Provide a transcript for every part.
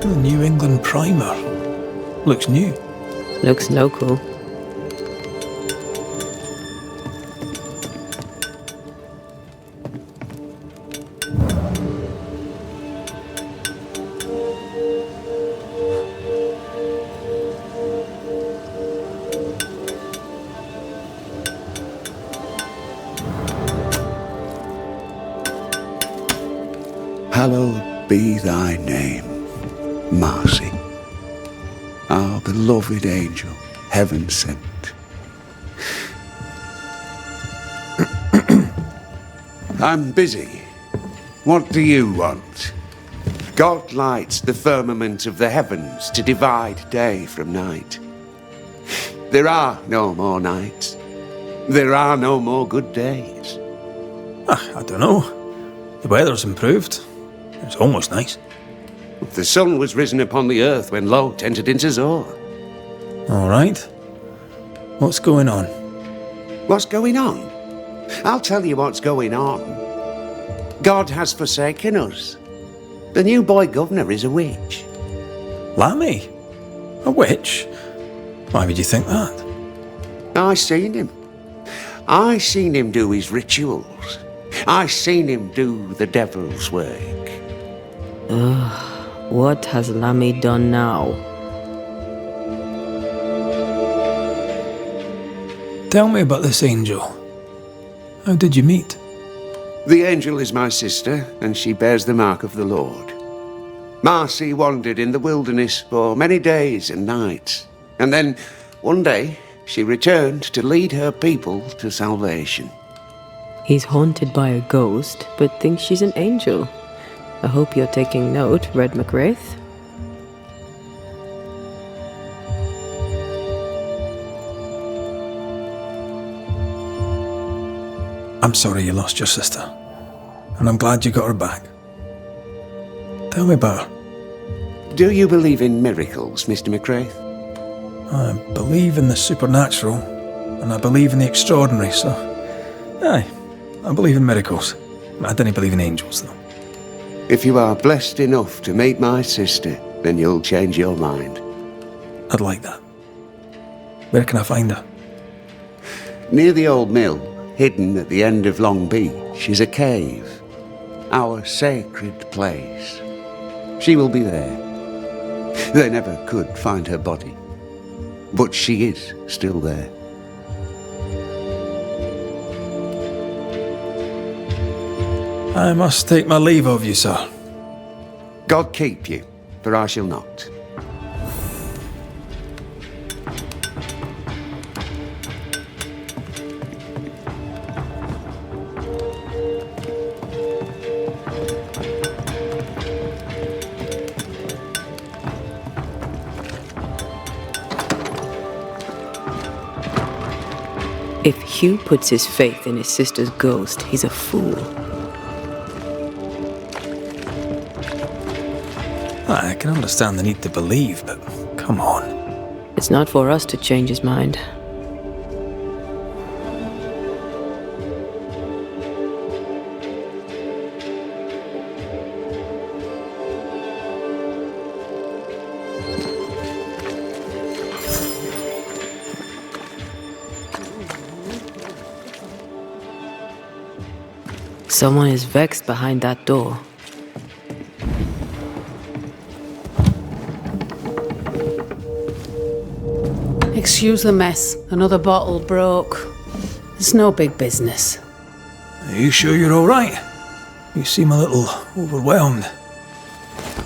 The New England primer. Looks new. Looks local. Hallowed be thy name, Marcy, our beloved angel, heaven sent. I'm busy. What do you want? God lights the firmament of the heavens to divide day from night. There are no more nights. There are no more good days. I don't know. The weather's improved. It's almost nice. The sun was risen upon the earth when Lot entered into Zor. All right. What's going on? What's going on? I'll tell you what's going on. God has forsaken us. The new boy governor is a witch. Lammy? A witch? Why would you think that? I seen him. I seen him do his rituals. I seen him do the devil's work. What has Lammy done now? Tell me about this angel. How did you meet? The angel is my sister, and she bears the mark of the Lord. Marcy wandered in the wilderness for many days and nights, and then one day she returned to lead her people to salvation. He's haunted by a ghost, but thinks she's an angel. I hope you're taking note, Red McWraith. I'm sorry you lost your sister, and I'm glad you got her back. Tell me about her. Do you believe in miracles, Mr. McWraith? I believe in the supernatural, and I believe in the extraordinary, so... Aye, I believe in miracles. I don't believe in angels, though. If you are blessed enough to meet my sister, then you'll change your mind. I'd like that. Where can I find her? Near the old mill, hidden at the end of Long Beach, is a cave. Our sacred place. She will be there. They never could find her body, but she is still there. I must take my leave of you, sir. God keep you, for I shall not. If Hugh puts his faith in his sister's ghost, he's a fool. I can understand the need to believe, but come on. It's not for us to change his mind. Someone is vexed behind that door. Excuse the mess. Another bottle broke. It's no big business. Are you sure you're all right? You seem a little overwhelmed.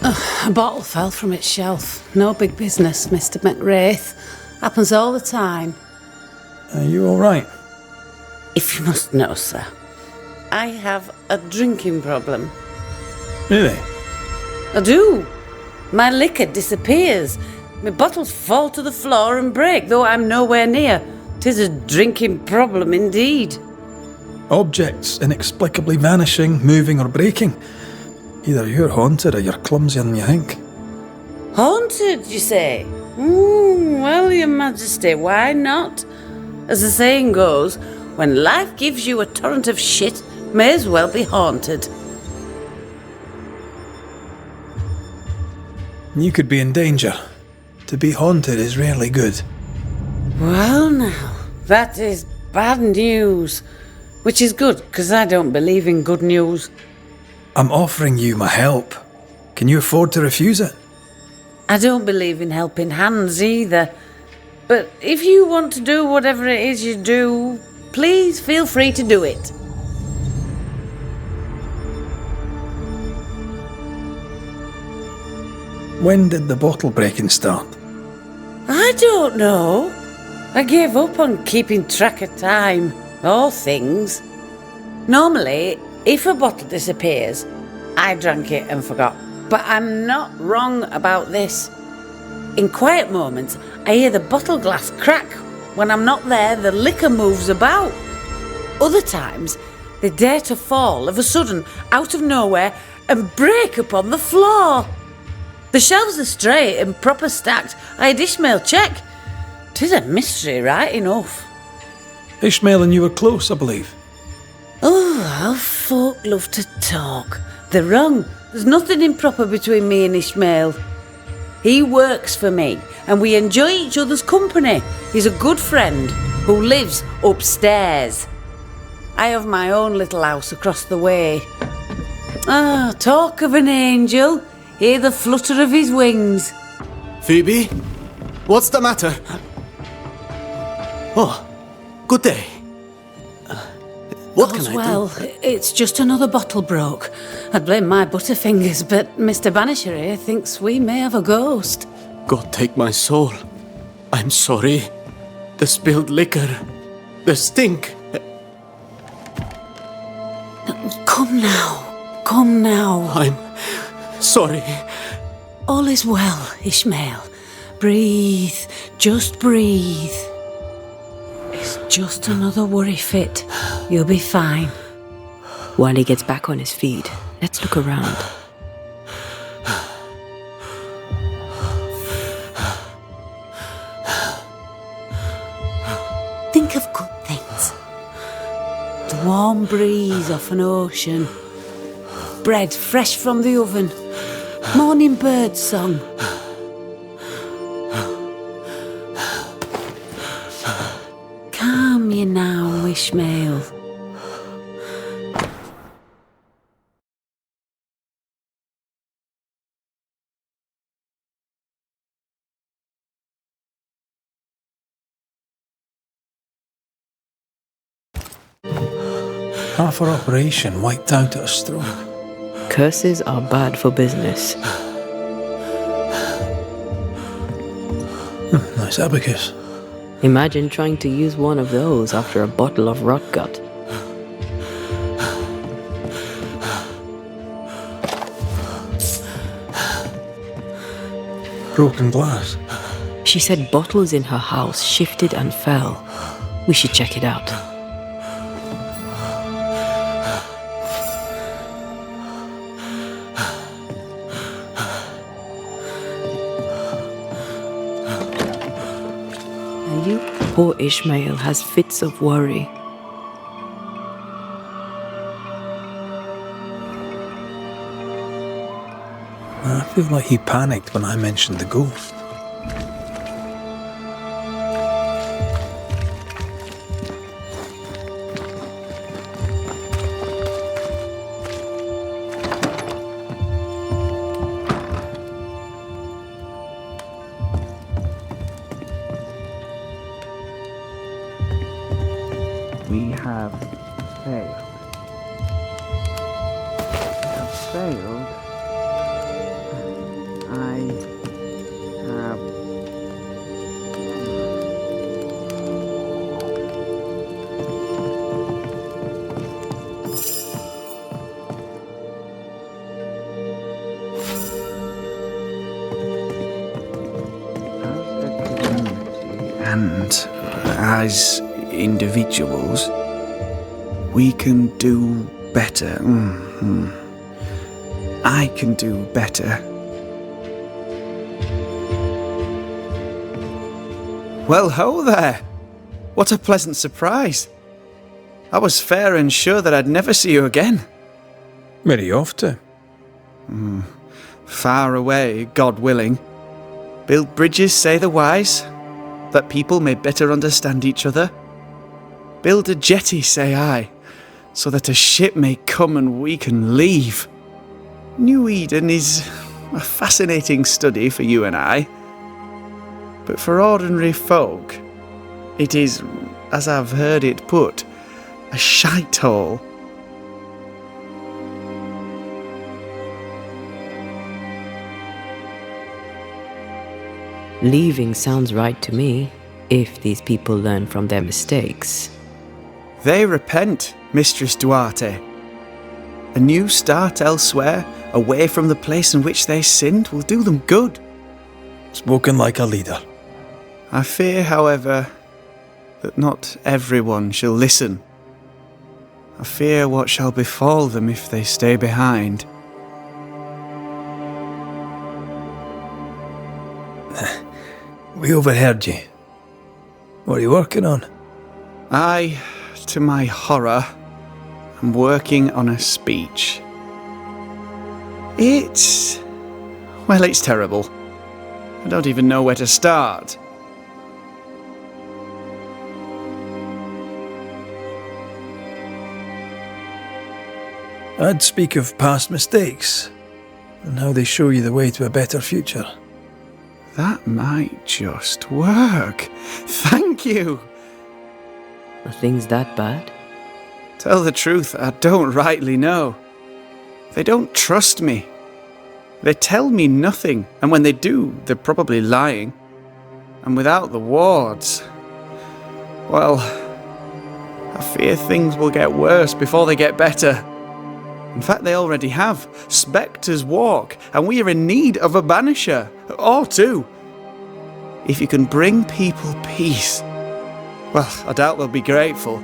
A bottle fell from its shelf. No big business, Mr. McWraith. Happens all the time. Are you all right? If you must know, sir, I have a drinking problem. Really? I do. My liquor disappears. My bottles fall to the floor and break, though I'm nowhere near. 'Tis a drinking problem indeed. Objects inexplicably vanishing, moving or breaking. Either you're haunted or you're clumsier than you think. Haunted, you say? Well, your majesty, why not? As the saying goes, when life gives you a torrent of shit, may as well be haunted. You could be in danger. To be haunted is rarely good. Well, now, that is bad news. Which is good, because I don't believe in good news. I'm offering you my help. Can you afford to refuse it? I don't believe in helping hands either. But if you want to do whatever it is you do, please feel free to do it. When did the bottle breaking start? I don't know. I gave up on keeping track of time, or things. Normally, if a bottle disappears, I drank it and forgot. But I'm not wrong about this. In quiet moments, I hear the bottle glass crack. When I'm not there, the liquor moves about. Other times, they dare to fall of a sudden, out of nowhere, and break upon the floor. The shelves are straight and proper stacked. I had Ishmael check. 'Tis a mystery, right enough. Ishmael and you were close, I believe. Oh, how folk love to talk. They're wrong. There's nothing improper between me and Ishmael. He works for me, and we enjoy each other's company. He's a good friend who lives upstairs. I have my own little house across the way. Ah, talk of an angel. Hear the flutter of his wings. Phoebe? What's the matter? Oh, good day. What can I do? Well, it's just another bottle broke. I'd blame my butterfingers, but Mr. Banisher here thinks we may have a ghost. God take my soul. I'm sorry. The spilled liquor. The stink. Come now. Come now. I'm sorry. All is well, Ishmael. Breathe. Just breathe. It's just another worry fit. You'll be fine. While he gets back on his feet, let's look around. Think of good things. The warm breeze off an ocean. Bread fresh from the oven. Morning bird song. Calm you now, Ishmael. Half our operation wiped out at a stroke. Curses are bad for business. Nice abacus. Imagine trying to use one of those after a bottle of rot gut. Broken glass. She said bottles in her house shifted and fell. We should check it out. And you poor Ishmael has fits of worry. I feel like he panicked when I mentioned the ghost. We have failed. We have failed. I have... As a community and as individuals, we can do better. I can do better. Well, ho there! What a pleasant surprise. I was fair and sure that I'd never see you again. Where are you off to? Far away, God willing. Build bridges, say the wise, that people may better understand each other. Build a jetty, say I, so that a ship may come and we can leave. New Eden is a fascinating study for you and I. But for ordinary folk, it is, as I've heard it put, a shite hole. Leaving sounds right to me, if these people learn from their mistakes. They repent, Mistress Duarte. A new start elsewhere, away from the place in which they sinned, will do them good. Spoken like a leader. I fear, however, that not everyone shall listen. I fear what shall befall them if they stay behind. We overheard you. What are you working on? I, to my horror, am working on a speech. It's terrible. I don't even know where to start. I'd speak of past mistakes and how they show you the way to a better future. That might just work. Thank you. Are things that bad? Tell the truth, I don't rightly know. They don't trust me. They tell me nothing, and when they do, they're probably lying. And without the wards, well, I fear things will get worse before they get better. In fact, they already have. Spectres walk, and we are in need of a banisher, or two. If you can bring people peace, well, I doubt they'll be grateful,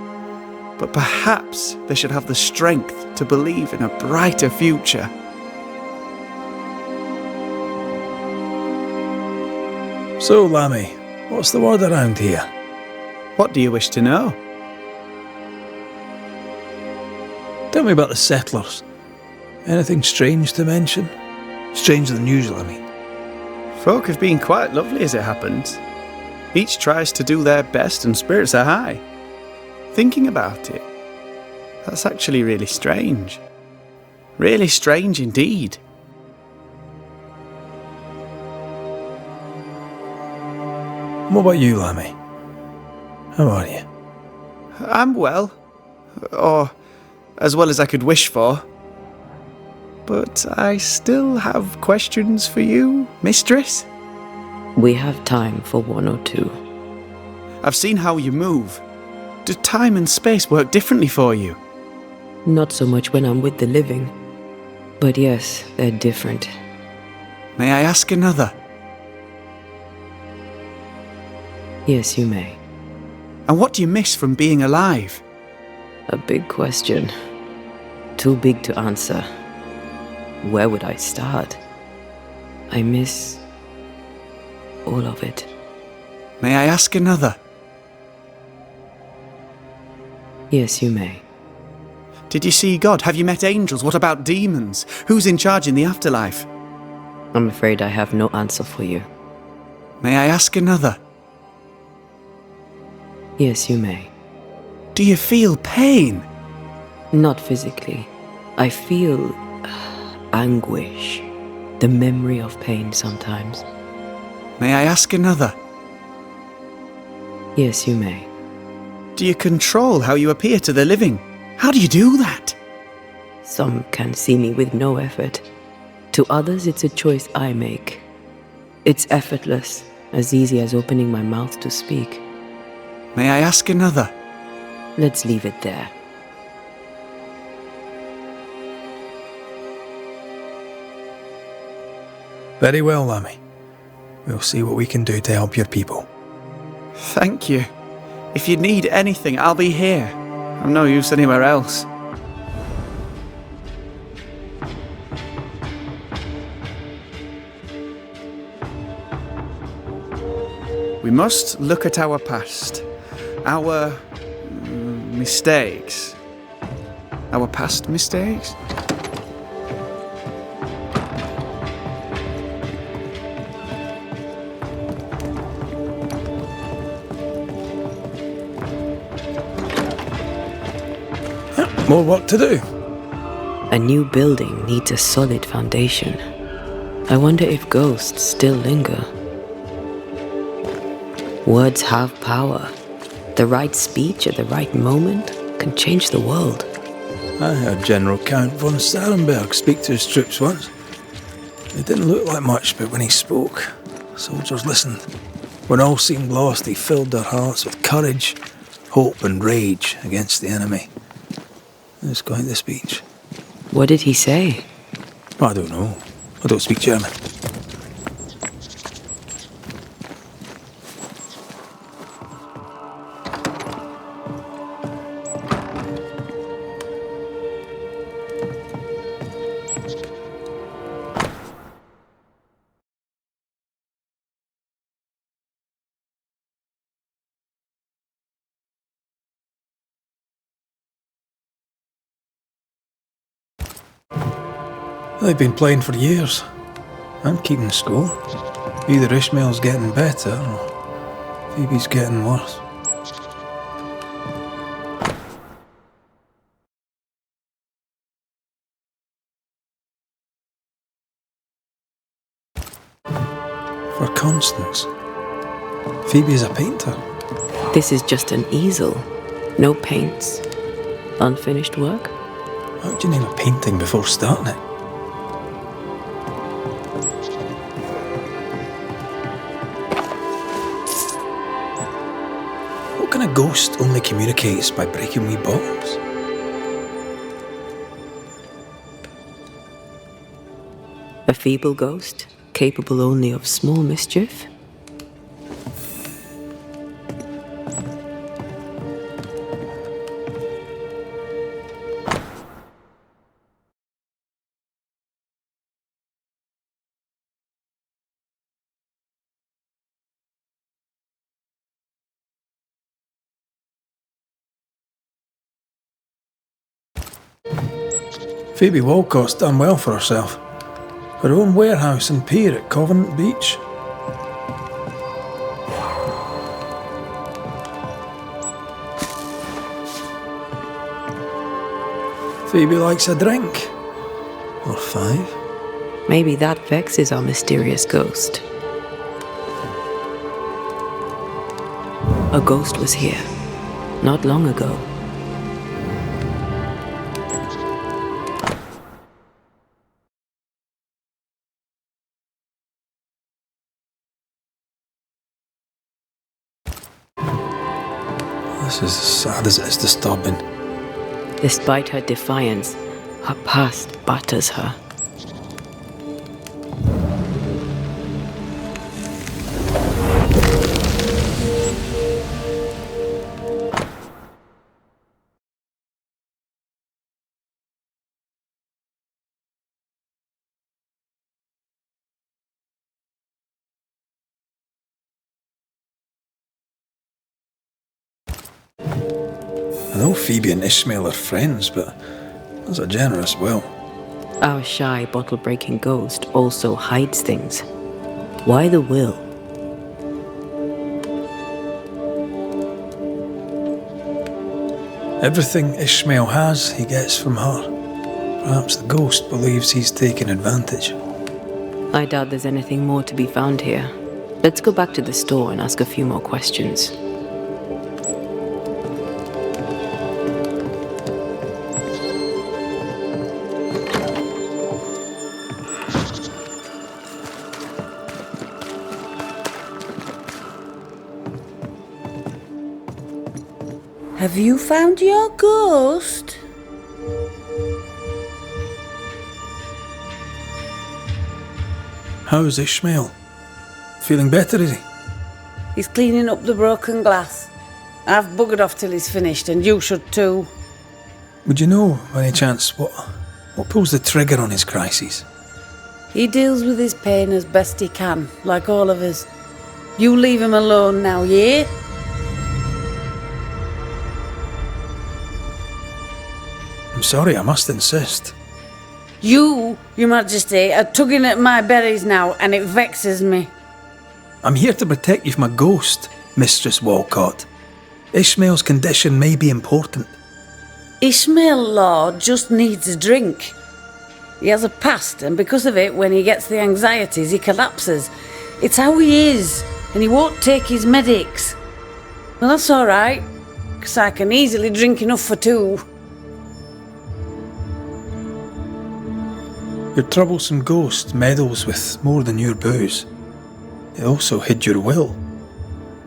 but perhaps they should have the strength to believe in a brighter future. So, Lammy, what's the word around here? What do you wish to know? Tell me about the settlers. Anything strange to mention? Stranger than usual, I mean. Folk have been quite lovely as it happens. Each tries to do their best and spirits are high. Thinking about it, that's actually really strange. Really strange indeed. What about you, Lammy? How are you? I'm well. Or as well as I could wish for. But I still have questions for you, mistress. We have time for one or two. I've seen how you move. Do time and space work differently for you? Not so much when I'm with the living. But yes, they're different. May I ask another? Yes, you may. And what do you miss from being alive? A big question. Too big to answer. Where would I start? I miss all of it. May I ask another? Yes, you may. Did you see God? Have you met angels? What about demons? Who's in charge in the afterlife? I'm afraid I have no answer for you. May I ask another? Yes, you may. Do you feel pain? Not physically. I feel anguish. The memory of pain sometimes. May I ask another? Yes, you may. Do you control how you appear to the living? How do you do that? Some can see me with no effort. To others, it's a choice I make. It's effortless, as easy as opening my mouth to speak. May I ask another? Let's leave it there. Very well, Lammy. We'll see what we can do to help your people. Thank you. If you need anything, I'll be here. I'm no use anywhere else. We must look at our past, our mistakes. Our past mistakes? More work to do. A new building needs a solid foundation. I wonder if ghosts still linger. Words have power. The right speech at the right moment can change the world. I heard General Count von Starenberg speak to his troops once. It didn't look like much, but when he spoke, soldiers listened. When all seemed lost, he filled their hearts with courage, hope and rage against the enemy. That's quite the speech. What did he say? I don't know. I don't speak German. They've been playing for years. I'm keeping score. Either Ishmael's getting better or Phoebe's getting worse. For Constance, Phoebe's a painter. This is just an easel. No paints. Unfinished work? How do you name a painting before starting it? What kind of ghost only communicates by breaking wee bottles? A feeble ghost, capable only of small mischief? Phoebe Walcott's done well for herself. Her own warehouse and pier at Covenant Beach. Phoebe likes a drink. Or 5. Maybe that vexes our mysterious ghost. A ghost was here, not long ago. This is as sad as it is disturbing. Despite her defiance, her past batters her. I know Phoebe and Ishmael are friends, but that's a generous will. Our shy, bottle-breaking ghost also hides things. Why the will? Everything Ishmael has, he gets from her. Perhaps the ghost believes he's taking advantage. I doubt there's anything more to be found here. Let's go back to the store and ask a few more questions. Have you found your ghost? How's Ishmael? Feeling better, is he? He's cleaning up the broken glass. I've buggered off till he's finished, and you should too. Would you know, by any chance, what pulls the trigger on his crises? He deals with his pain as best he can, like all of us. You leave him alone now, yeah? I'm sorry, I must insist. You, Your Majesty, are tugging at my berries now, and it vexes me. I'm here to protect you from a ghost, Mistress Walcott. Ishmael's condition may be important. Ishmael Law just needs a drink. He has a past, and because of it, when he gets the anxieties, he collapses. It's how he is, and he won't take his medics. Well, that's all right, because I can easily drink enough for two. Your troublesome ghost meddles with more than your booze. It also hid your will.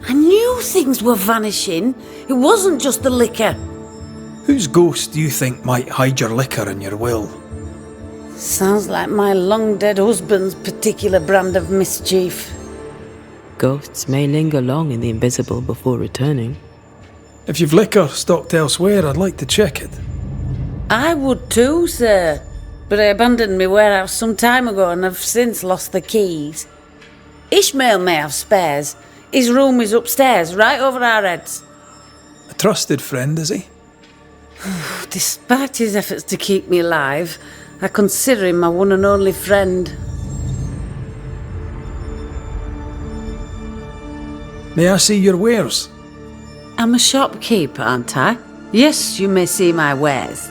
I knew things were vanishing. It wasn't just the liquor. Whose ghost do you think might hide your liquor and your will? Sounds like my long-dead husband's particular brand of mischief. Ghosts may linger long in the invisible before returning. If you've liquor stocked elsewhere, I'd like to check it. I would too, sir. But I abandoned my warehouse some time ago and have since lost the keys. Ishmael may have spares. His room is upstairs, right over our heads. A trusted friend, is he? Despite his efforts to keep me alive, I consider him my one and only friend. May I see your wares? I'm a shopkeeper, aren't I? Yes, you may see my wares.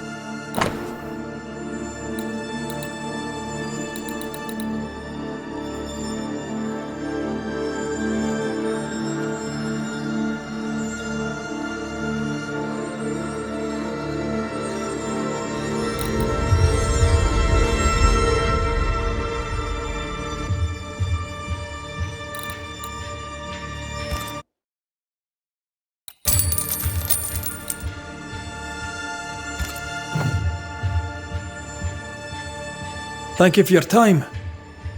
Thank you for your time.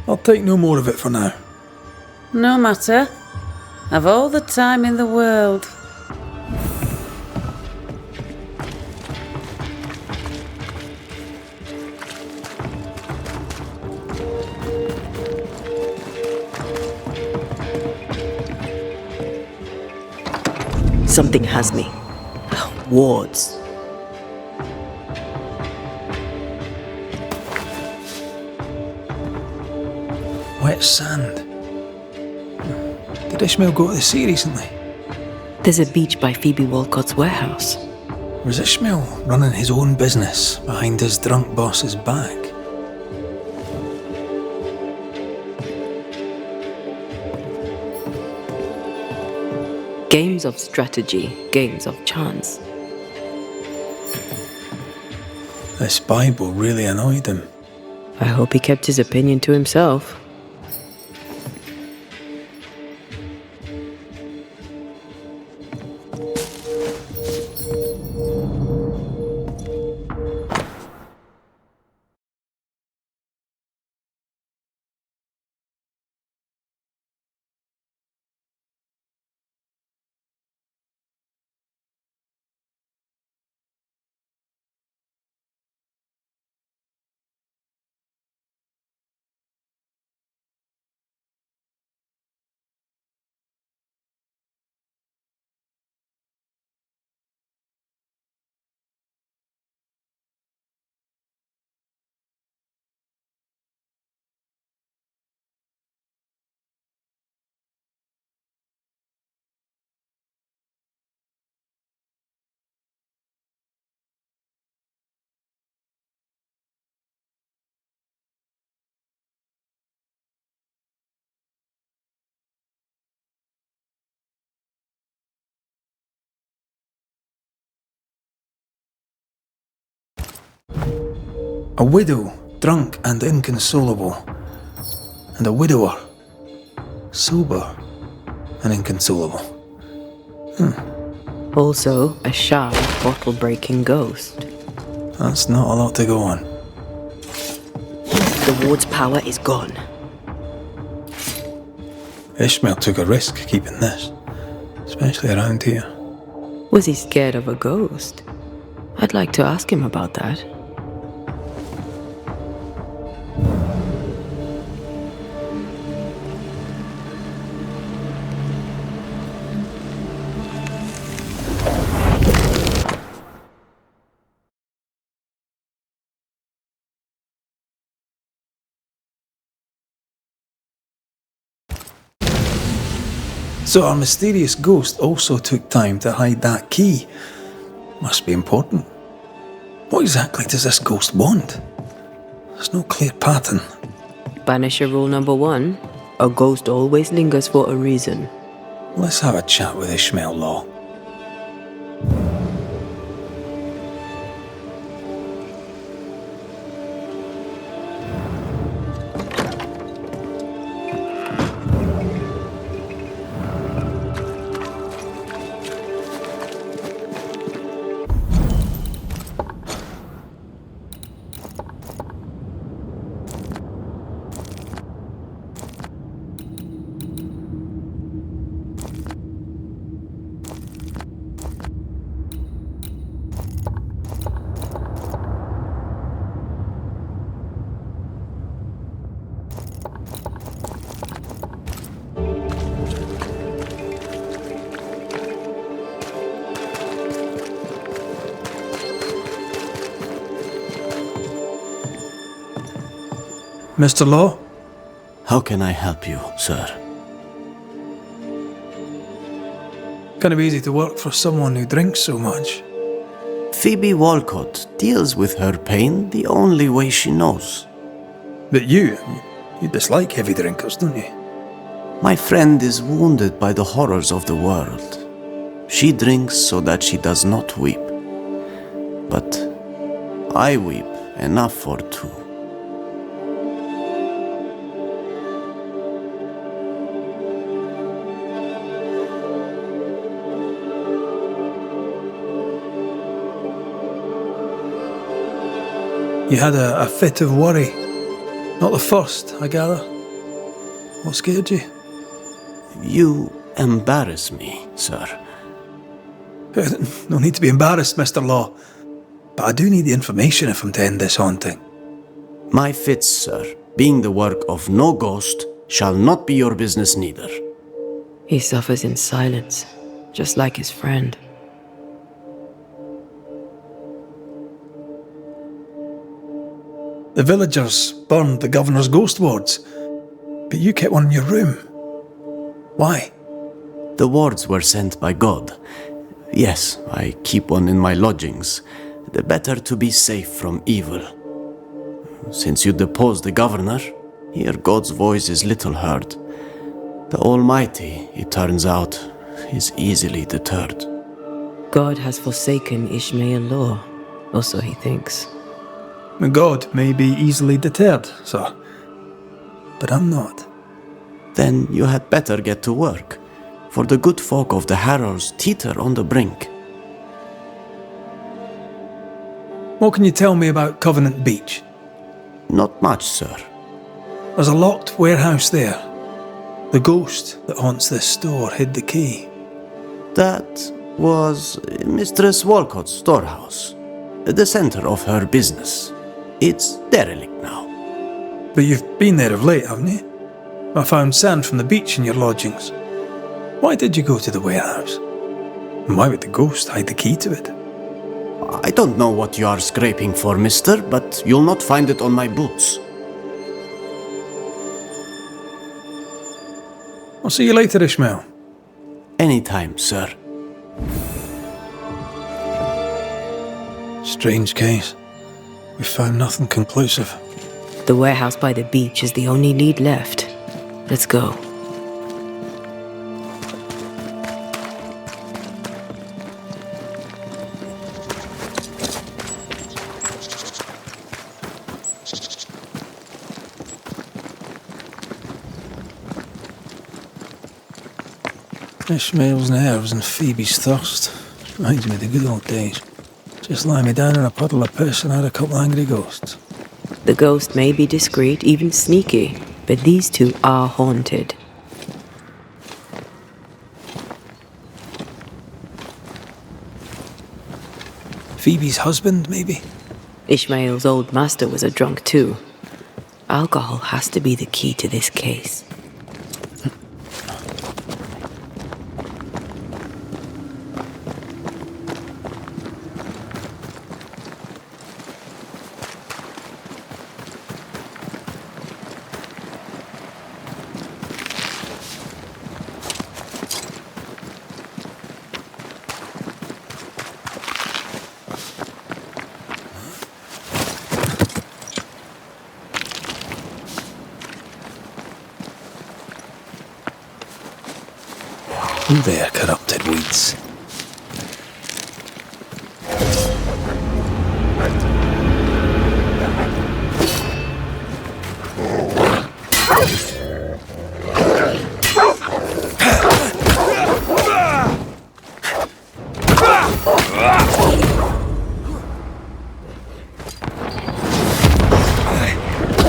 I'll take no more of it for now. No matter. I've all the time in the world. Something has me. Wards. Wet sand. Did Ishmael go to the sea recently? There's a beach by Phoebe Walcott's warehouse. Was Ishmael running his own business behind his drunk boss's back? Games of strategy, games of chance. This Bible really annoyed him. I hope he kept his opinion to himself. A widow, drunk and inconsolable, and a widower, sober and inconsolable. Also, a shy, bottle-breaking ghost. That's not a lot to go on. The ward's power is gone. Ishmael took a risk keeping this, especially around here. Was he scared of a ghost? I'd like to ask him about that. So our mysterious ghost also took time to hide that key. Must be important. What exactly does this ghost want? There's no clear pattern. Banisher rule number 1, a ghost always lingers for a reason. Let's have a chat with Ishmael Law. Mr. Law? How can I help you, sir? Kind of easy to work for someone who drinks so much. Phoebe Walcott deals with her pain the only way she knows. But you dislike heavy drinkers, don't you? My friend is wounded by the horrors of the world. She drinks so that she does not weep. But I weep enough for two. You had a fit of worry. Not the first, I gather. What scared you? You embarrass me, sir. No need to be embarrassed, Mr. Law. But I do need the information if I'm to end this haunting. My fits, sir, being the work of no ghost, shall not be your business neither. He suffers in silence, just like his friend. The villagers burned the governor's ghost wards, but you kept one in your room. Why? The wards were sent by God. Yes, I keep one in my lodgings. The better to be safe from evil. Since you deposed the governor, here God's voice is little heard. The Almighty, it turns out, is easily deterred. God has forsaken Ishmael Law, or so he thinks. God may be easily deterred, sir. But I'm not. Then you had better get to work, for the good folk of the Harrows teeter on the brink. What can you tell me about Covenant Beach? Not much, sir. There's a locked warehouse there. The ghost that haunts this store hid the key. That was Mistress Walcott's storehouse, the center of her business. It's derelict now. But you've been there of late, haven't you? I found sand from the beach in your lodgings. Why did you go to the warehouse? And why would the ghost hide the key to it? I don't know what you are scraping for, mister, but you'll not find it on my boots. I'll see you later, Ishmael. Anytime, sir. Strange case. We found nothing conclusive. The warehouse by the beach is the only lead left. Let's go. Ishmael's nerves and Phoebe's thirst. Reminds me of the good old days. Just lie me down in a puddle of piss and had a couple angry ghosts. The ghost may be discreet, even sneaky, but these two are haunted. Phoebe's husband, maybe? Ishmael's old master was a drunk too. Alcohol has to be the key to this case. Who there, corrupted weeds?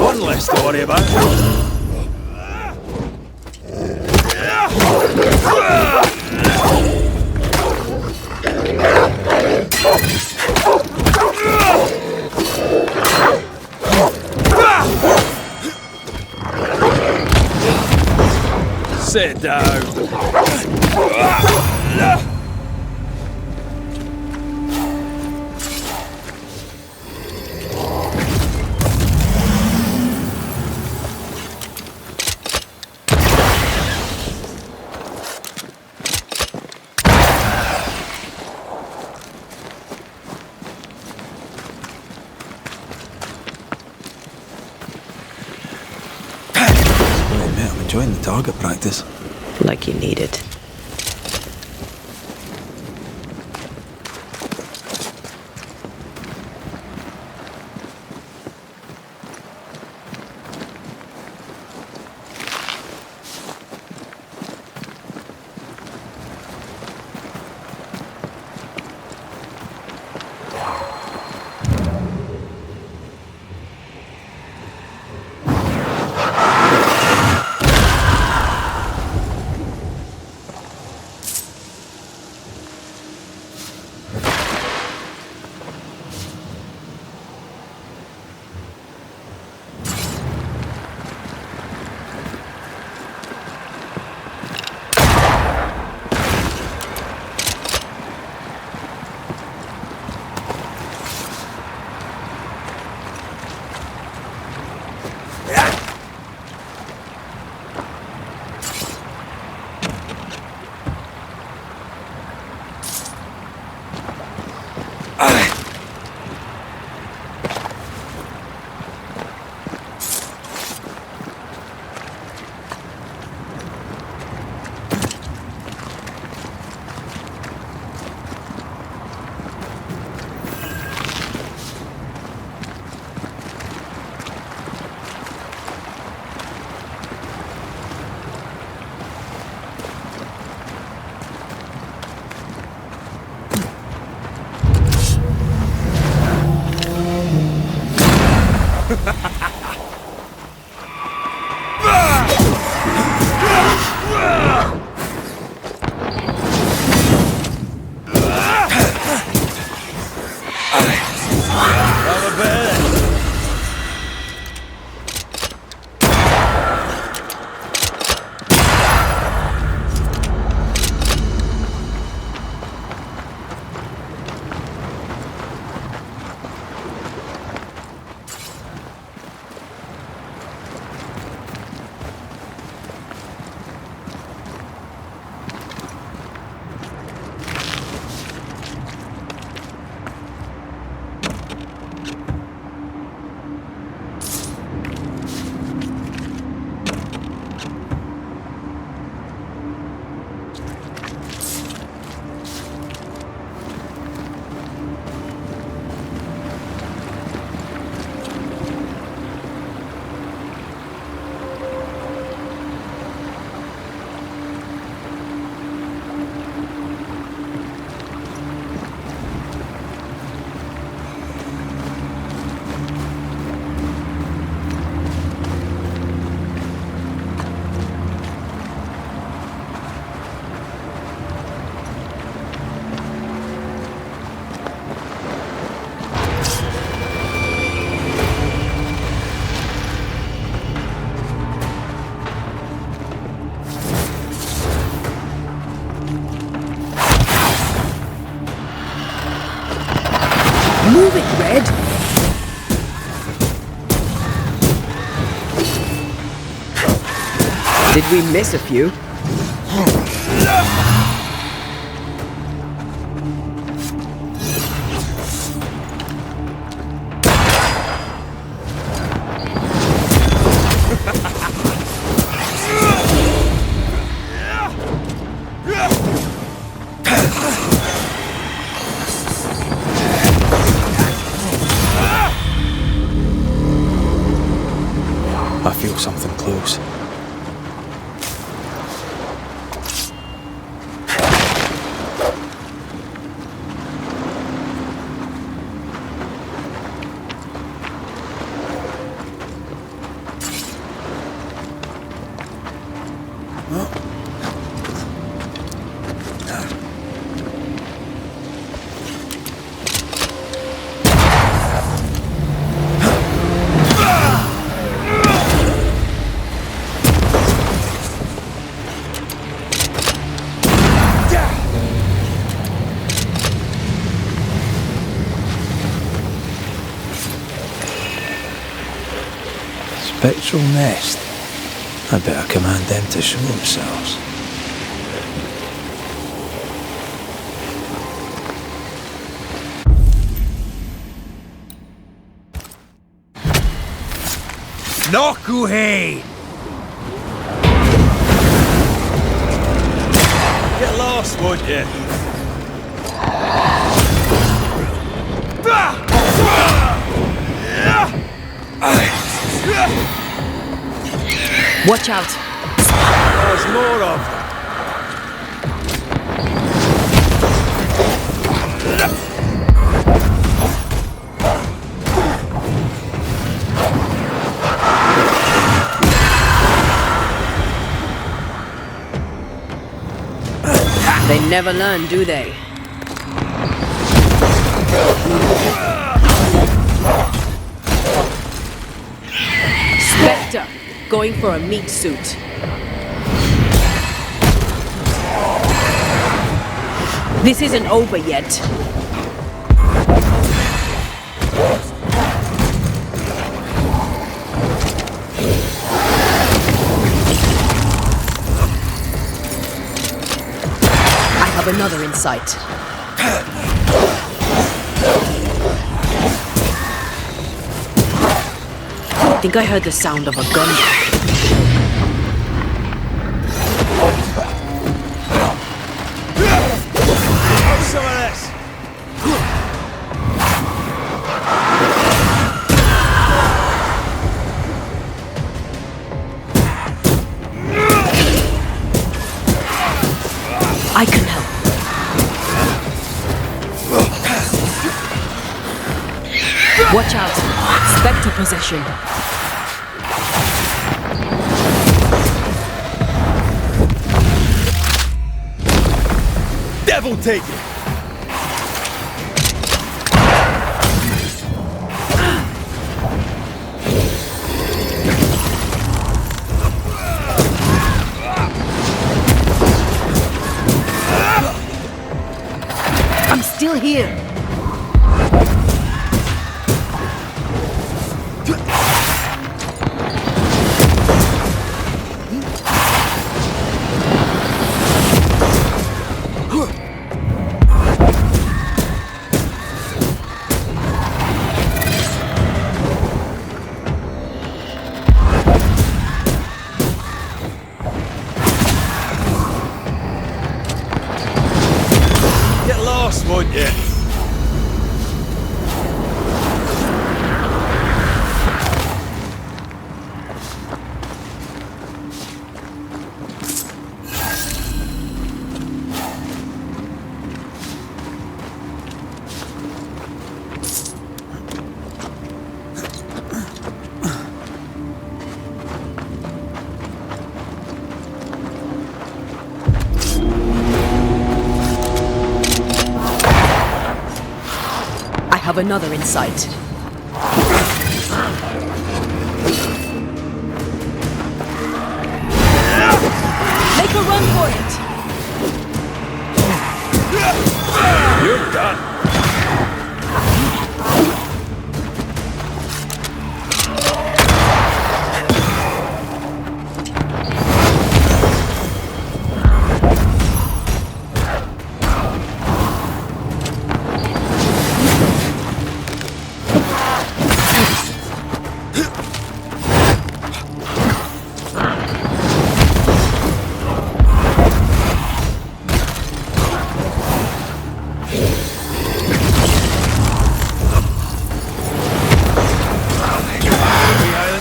One less to worry about. Sit down. I'm enjoying the target practice. Like you need it. Move it, Red. Did we miss a few? I feel something close. Spectral nest. I better command them to show themselves. Nokuhei! Get lost, won't you? Watch out! There's more of them. They never learn, do they? Spectre, going for a meat suit. This isn't over yet. I have another in sight. I think I heard the sound of a gun. Have some of this. I can help. Watch out! Spectre possession. Devil take it. I'm still here. Get lost, won't you? I have another in sight. Make a run for it! You're done.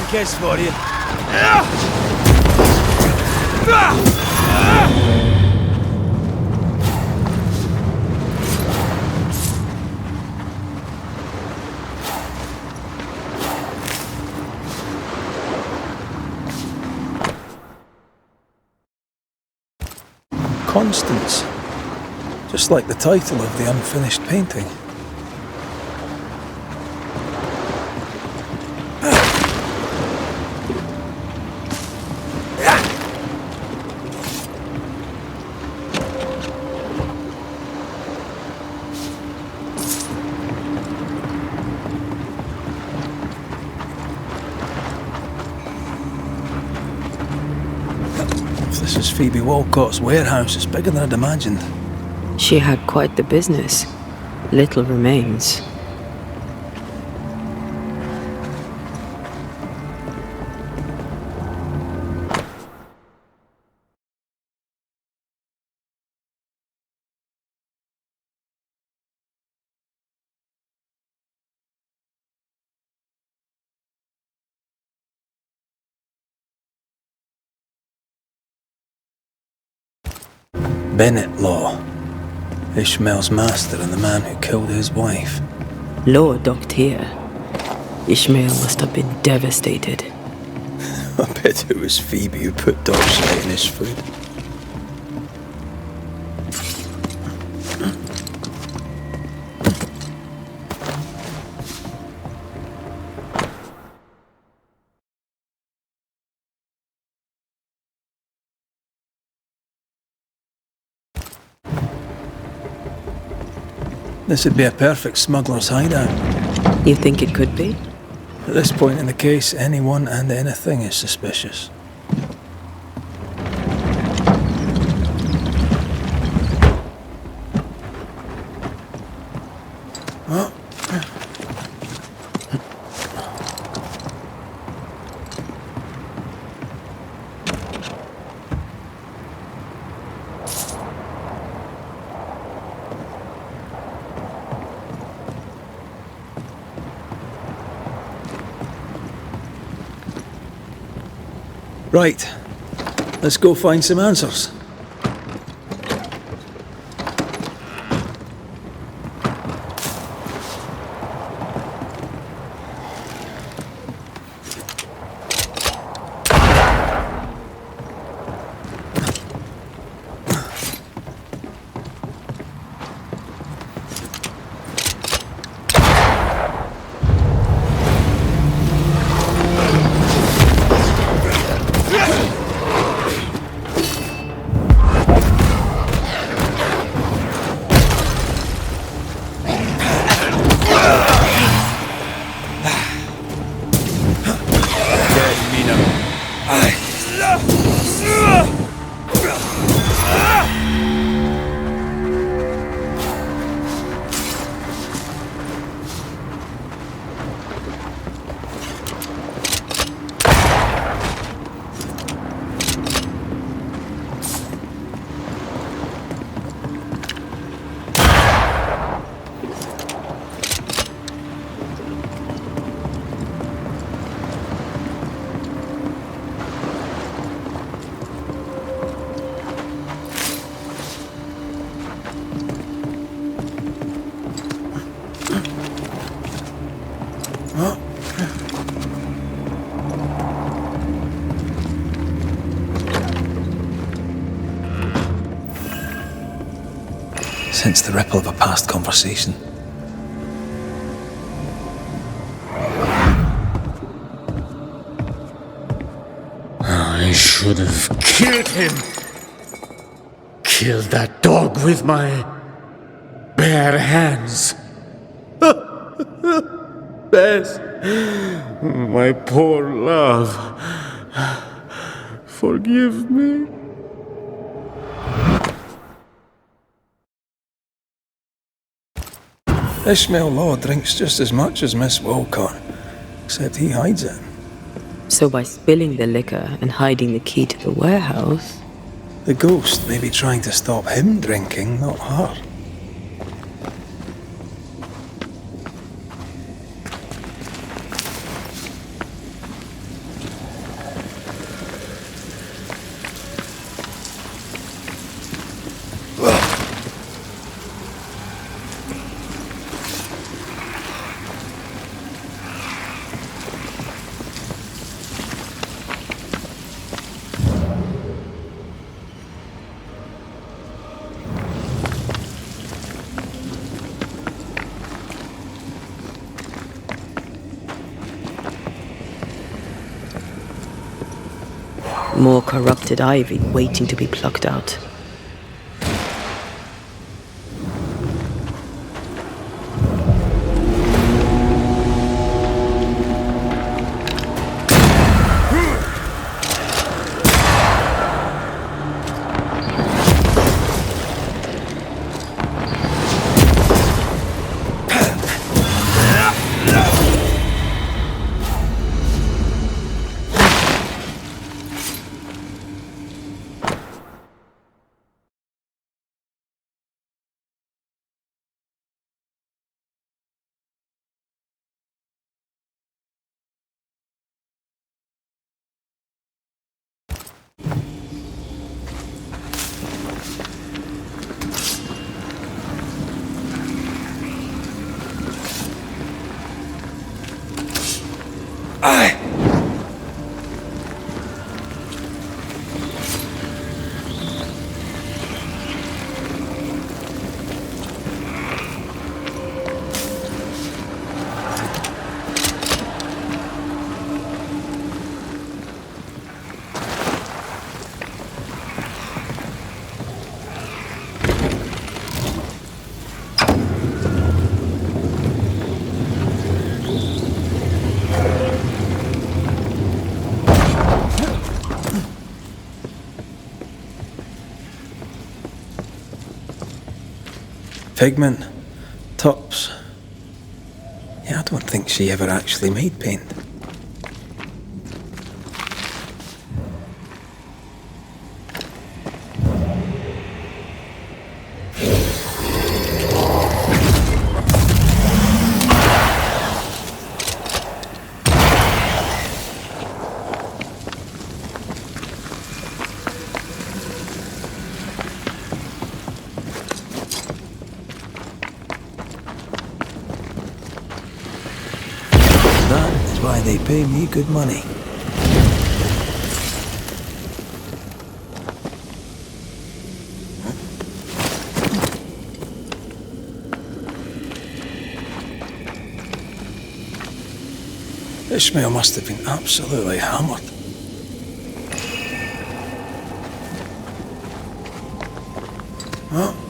Kiss for you. Constance. Just like the title of the unfinished painting. If this is Phoebe Walcott's warehouse, it's bigger than I'd imagined. She had quite the business. Little remains. Bennett Law. Ishmael's master and the man who killed his wife. Law docked here. Ishmael must have been devastated. I bet it was Phoebe who put dog shit in his food. This would be a perfect smuggler's hideout. You think it could be? At this point in the case, anyone and anything is suspicious. Oh. Right, let's go find some answers. Sense the ripple of a past conversation. I should have killed him. Killed that dog with my bare hands. Bess, my poor love, forgive me. Ishmael Law drinks just as much as Miss Walcott, except he hides it. So by spilling the liquor and hiding the key to the warehouse... The ghost may be trying to stop him drinking, not her. More corrupted ivy waiting to be plucked out. Pigment, tops. Yeah, I don't think she ever actually made paint. Why they pay me good money. Ishmael must have been absolutely hammered. Oh.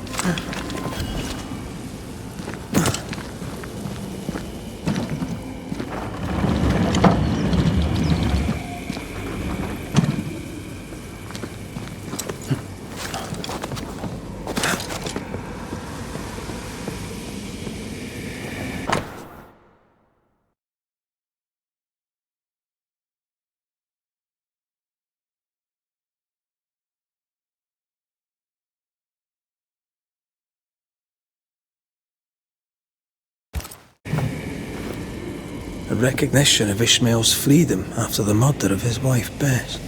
A recognition of Ishmael's freedom after the murder of his wife Bess.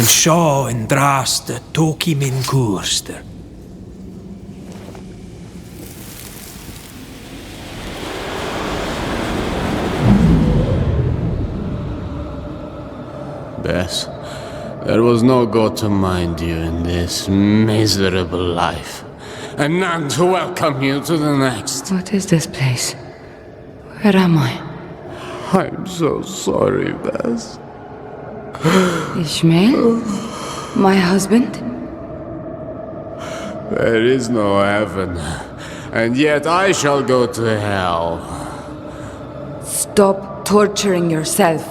En sjå en draste tok I min kurster. Bess, there was no God to mind you in this miserable life, and none to welcome you to the next. What is this place? Where am I? I'm so sorry, Bess. Ishmael? My husband? There is no heaven, and yet I shall go to hell. Stop torturing yourself.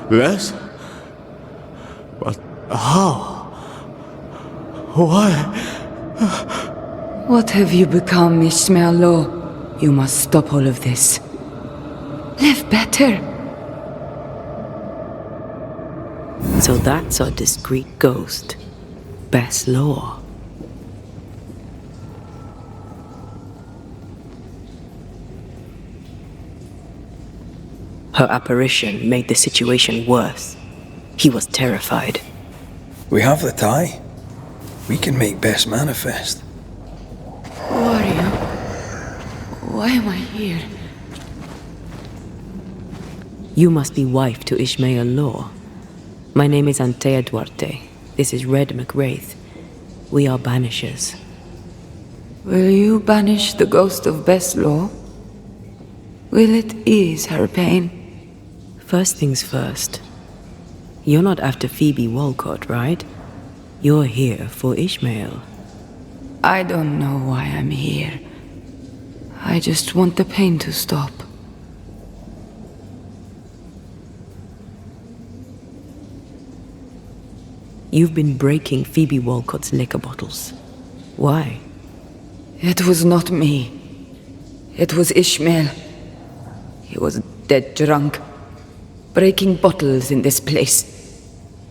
Bess? But how? Why? What have you become, Ishmael Law? You must stop all of this. Live better. So that's our discreet ghost, Bess Law. Her apparition made the situation worse. He was terrified. We have the tie. We can make Bess manifest. Who are you? Why am I here? You must be wife to Ishmael Law. My name is Anteyu Duarte. This is Red McWraith. We are Banishers. Will you banish the ghost of Bess Law? Will it ease her pain? First things first. You're not after Phoebe Walcott, right? You're here for Ishmael. I don't know why I'm here. I just want the pain to stop. You've been breaking Phoebe Walcott's liquor bottles. Why? It was not me. It was Ishmael. He was dead drunk, breaking bottles in this place.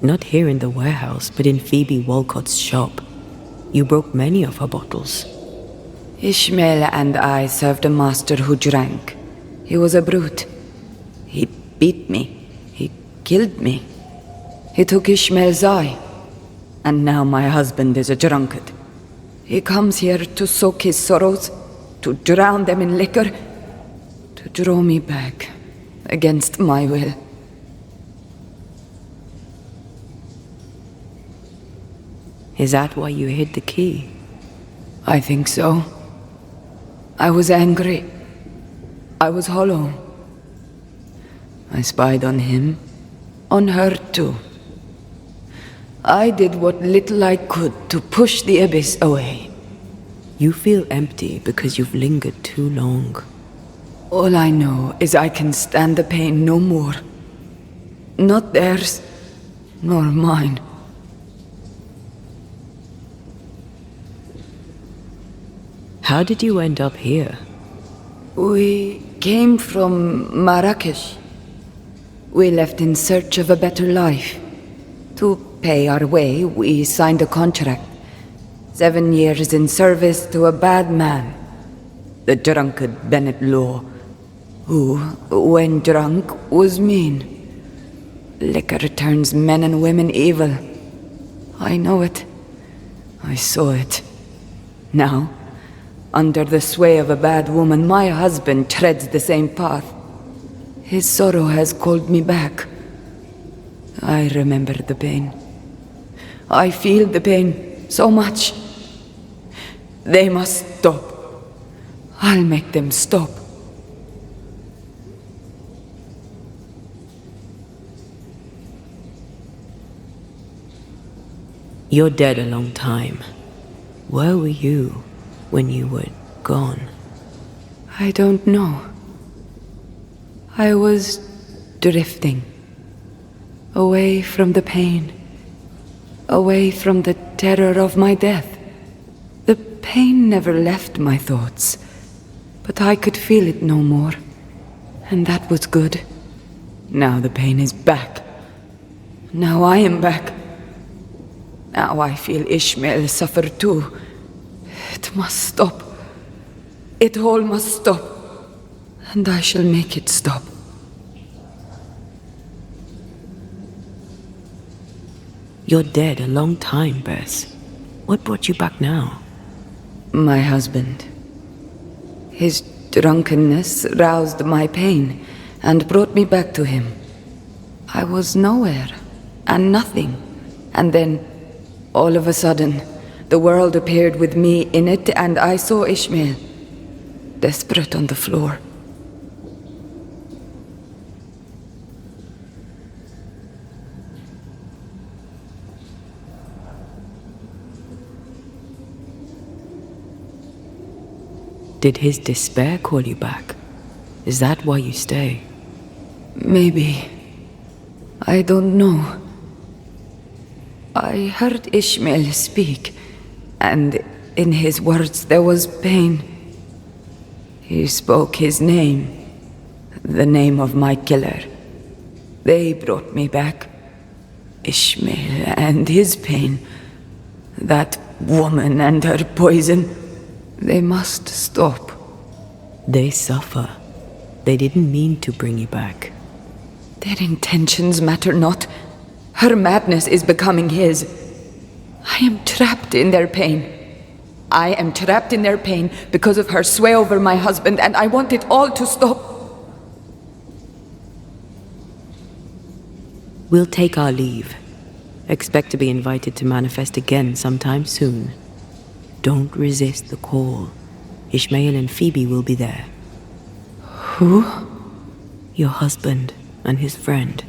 Not here in the warehouse, but in Phoebe Walcott's shop. You broke many of her bottles. Ishmael and I served a master who drank. He was a brute. He beat me. He killed me. He took Ishmael's eye. And now my husband is a drunkard. He comes here to soak his sorrows, to drown them in liquor, to draw me back, against my will. Is that why you hid the key? I think so. I was angry. I was hollow. I spied on him, on her too. I did what little I could to push the abyss away. You feel empty because you've lingered too long. All I know is I can stand the pain no more. Not theirs, nor mine. How did you end up here? We came from Marrakesh. We left in search of a better life. To pay our way, we signed a contract. 7 years in service to a bad man, the drunkard Bennett Law, who, when drunk, was mean. Liquor turns men and women evil. I know it. I saw it. Now, under the sway of a bad woman, my husband treads the same path. His sorrow has called me back. I remember the pain. I feel the pain so much. They must stop. I'll make them stop. You're dead a long time. Where were you when you were gone? I don't know. I was drifting. Away from the pain. Away from the terror of my death. The pain never left my thoughts, but I could feel it no more. And that was good. Now the pain is back. Now I am back. Now I feel Ishmael suffer too. It must stop. It all must stop. And I shall make it stop. You're dead a long time, Bess. What brought you back now? My husband. His drunkenness roused my pain and brought me back to him. I was nowhere and nothing. And then, all of a sudden, the world appeared with me in it, and I saw Ishmael, desperate on the floor. Did his despair call you back? Is that why you stay? Maybe. I don't know. I heard Ishmael speak, and In his words there was pain. He spoke his name, the name of my killer. They brought me back. Ishmael and his pain. That woman and her poison. They must stop. They suffer. They didn't mean to bring you back. Their intentions matter not. Her madness is becoming his. I am trapped in their pain. I am trapped in their pain because of her sway over my husband, and I want it all to stop. We'll take our leave. Expect to be invited to manifest again sometime soon. Don't resist the call. Ishmael and Phoebe will be there. Who? Your husband and his friend.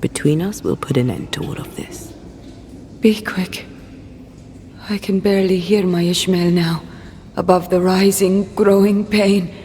Between us, we'll put an end to all of this. Be quick. I can barely hear my Ishmael now, above the rising, growing pain.